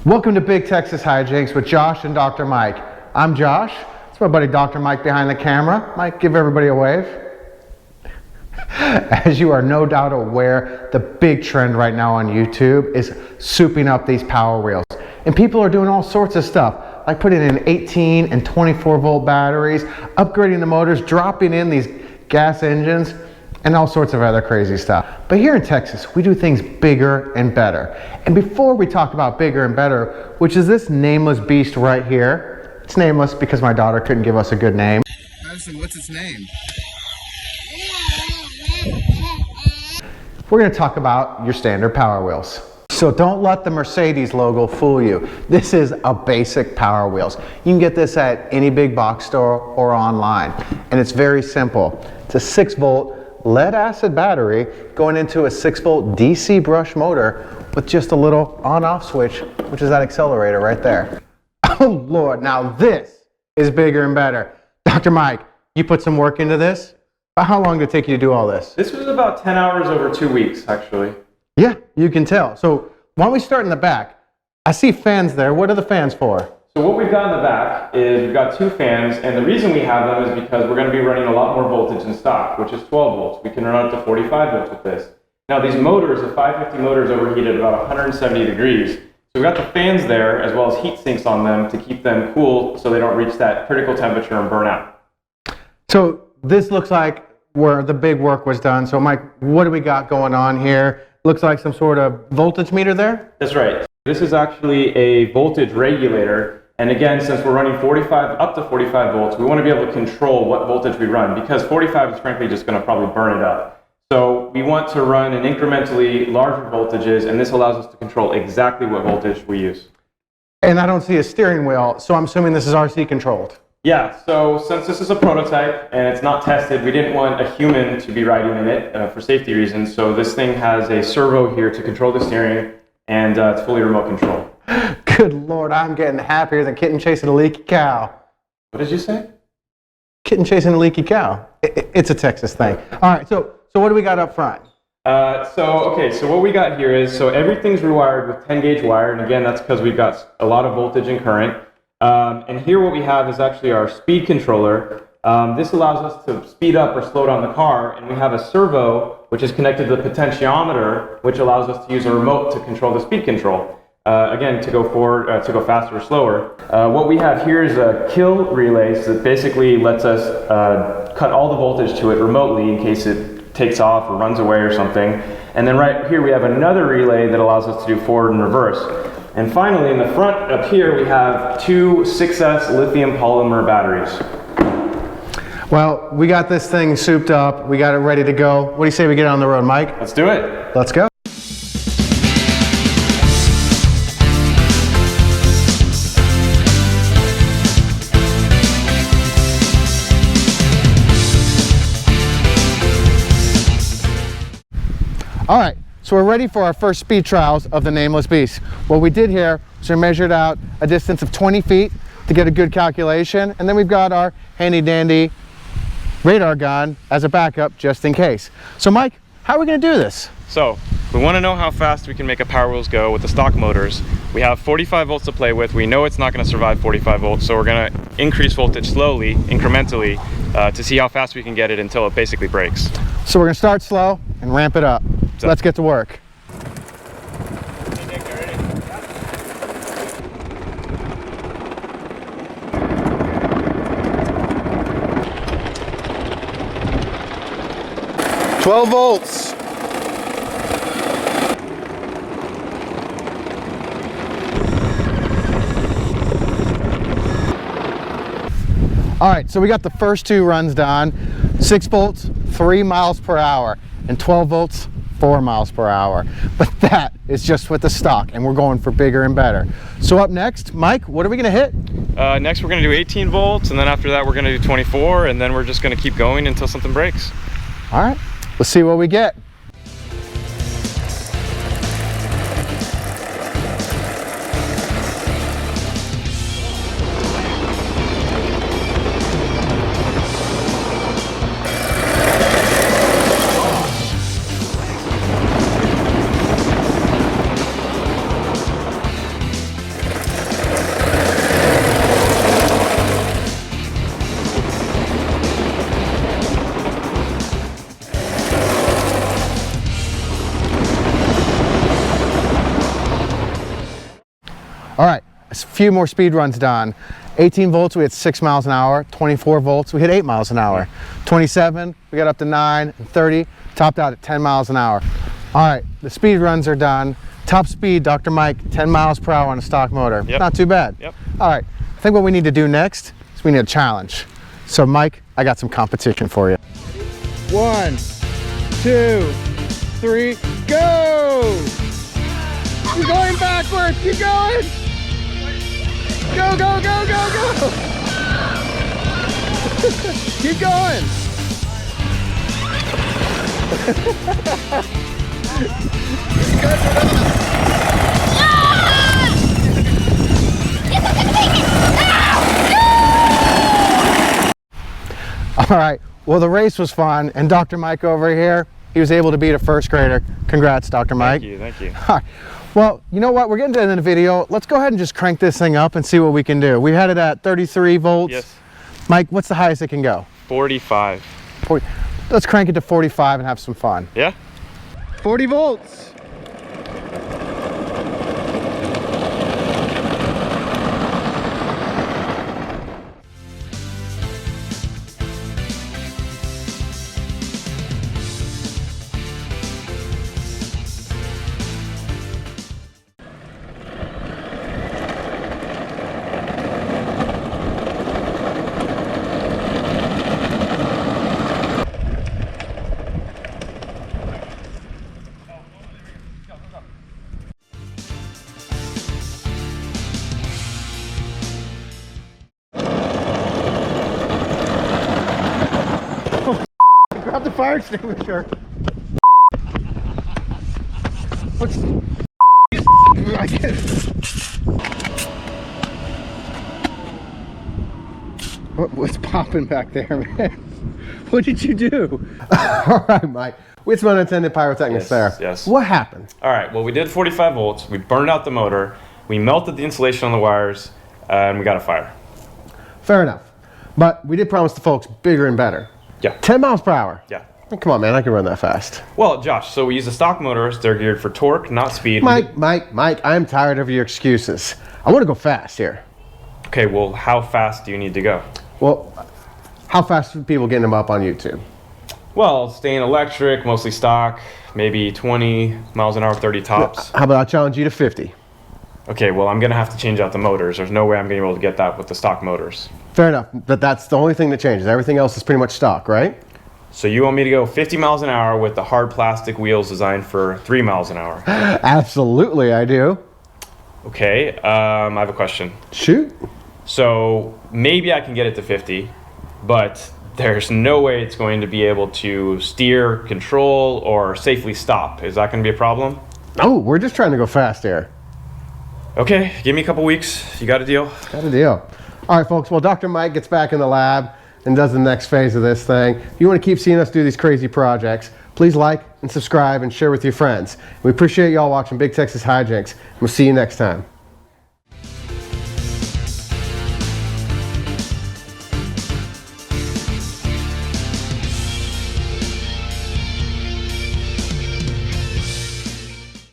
Welcome to Big Texas Hijinks with Josh and Dr. Mike. I'm Josh. It's my buddy Dr. Mike behind the camera. Mike, give everybody a wave. As you are no doubt aware, the big trend right now on YouTube is souping up these Power Wheels. And people are doing all sorts of stuff, like putting in 18 and 24 volt batteries, upgrading the motors, dropping in these gas engines, and all sorts of other crazy stuff. But here in Texas, we do things bigger and better. And before we talk about bigger and better, which is this nameless beast right here, it's nameless because my daughter couldn't give us a good name. Madison, what's its name? We're gonna talk about your standard Power Wheels. So don't let the Mercedes logo fool you. This is a basic Power Wheels. You can get this at any big box store or online. And it's very simple. It's a 6-volt lead acid battery going into a 6-volt DC brush motor with just a little on-off switch, which is that accelerator right there. Oh Lord, now this is bigger and better. Dr. Mike, you put some work into this? How long did it take you to do all this? This was about 10 hours over 2 weeks, actually. Yeah, you can tell. So why don't we start in the back? I see fans there. What are the fans for? So what we've got in the back is we've got 2 fans, and the reason we have them is because we're going to be running a lot more voltage in stock, which is 12 volts. We can run up to 45 volts with this. Now these motors, the 550 motors, overheat at about 170 degrees. So we've got the fans there as well as heat sinks on them to keep them cool so they don't reach that critical temperature and burn out. So this looks like where the big work was done. So Mike, what do we got going on here? Looks like some sort of voltage meter there? That's right. This is actually a voltage regulator. And again, since we're running up to 45 volts, we want to be able to control what voltage we run because 45 is frankly just going to probably burn it up. So we want to run in incrementally larger voltages, and this allows us to control exactly what voltage we use. And I don't see a steering wheel, so I'm assuming this is RC controlled. Yeah, so since this is a prototype and it's not tested, we didn't want a human to be riding in it for safety reasons. So this thing has a servo here to control the steering, and it's fully remote control. Good Lord, I'm getting happier than kitten chasing a leaky cow. What did you say? Kitten chasing a leaky cow. It's a Texas thing. All right, so what do we got up front? So what we got here is, so everything's rewired with 10 gauge wire, and again, that's because we've got a lot of voltage and current. And here what we have is actually our speed controller. This allows us to speed up or slow down the car, and we have a servo which is connected to the potentiometer, which allows us to use a remote to control the speed control. Again, to go forward, to go faster or slower. What we have here is a kill relay that basically lets us cut all the voltage to it remotely in case it takes off or runs away or something. And then right here we have another relay that allows us to do forward and reverse. And finally, in the front up here, we have 2 6S lithium polymer batteries. Well, we got this thing souped up. We got it ready to go. What do you say we get on the road, Mike? Let's do it. Let's go. All right, so we're ready for our first speed trials of the Nameless Beast. What we did here is we measured out a distance of 20 feet to get a good calculation, and then we've got our handy dandy radar gun as a backup just in case. So Mike, how are we gonna do this? So, we want to know how fast we can make a Power Wheels go with the stock motors. We have 45 volts to play with. We know it's not going to survive 45 volts, so we're going to increase voltage slowly, incrementally, to see how fast we can get it until it basically breaks. So we're gonna start slow and ramp it up. So let's get to work. "12 volts. All right, so we got the first 2 runs done. 6 volts, 3 miles per hour, and 12 volts, 4 miles per hour. But that is just with the stock, and we're going for bigger and better. So up next, Mike, what are we gonna hit? Next we're gonna do 18 volts, and then after that we're gonna do 24, and then we're just gonna keep going until something breaks. All right, let's see what we get. few more speed runs done. 18 volts, we hit 6 miles an hour. 24 volts, we hit 8 miles an hour. 27, we got up to 9, and 30, topped out at 10 miles an hour. All right, the speed runs are done. Top speed, Dr. Mike, 10 miles per hour on a stock motor. Yep. Not too bad. Yep. All right, I think what we need to do next is we need a challenge. So Mike, I got some competition for you. 1, 2, 3, go! You're going backwards, keep going! Go, go, go, go, go! Keep going! All right, well the race was fun, and Dr. Mike over here, he was able to beat a first grader. Congrats, Dr. Mike. Thank you, thank you. All right. Well, you know what? We're getting to the end of the video. Let's go ahead and just crank this thing up and see what we can do. We had it at 33 volts. Yes. Mike, what's the highest it can go? 45. 40. Let's crank it to 45 and have some fun. Yeah? 40 volts. Grab the fire extinguisher. What's... I can't... What's popping back there, man? What did you do? All right, Mike. We had some unintended pyrotechnics there. Yes. What happened? All right, well, we did 45 volts. We burned out the motor. We melted the insulation on the wires, and we got a fire. Fair enough. But we did promise the folks bigger and better. Yeah. 10 miles per hour. Yeah. Come on, man. I can run that fast. Well, Josh, so we use the stock motors. They're geared for torque, not speed. Mike, I'm tired of your excuses. I want to go fast here. Okay, well, how fast do you need to go? Well, how fast are people getting them up on YouTube? Well, staying electric, mostly stock, maybe 20 miles an hour, 30 tops. How about I challenge you to 50? Okay, well, I'm going to have to change out the motors. There's no way I'm going to be able to get that with the stock motors. Fair enough, but that's the only thing that changes. Everything else is pretty much stock, right? So you want me to go 50 miles an hour with the hard plastic wheels designed for 3 miles an hour? Absolutely, I do. Okay, I have a question. Shoot. So maybe I can get it to 50, but there's no way it's going to be able to steer, control, or safely stop. Is that going to be a problem? No, we're just trying to go fast here. Okay, give me a couple weeks. You got a deal? Got a deal. All right, folks. Well, Dr. Mike gets back in the lab and does the next phase of this thing. If you want to keep seeing us do these crazy projects, please like and subscribe and share with your friends. We appreciate y'all watching Big Texas Hijinks. We'll see you next time.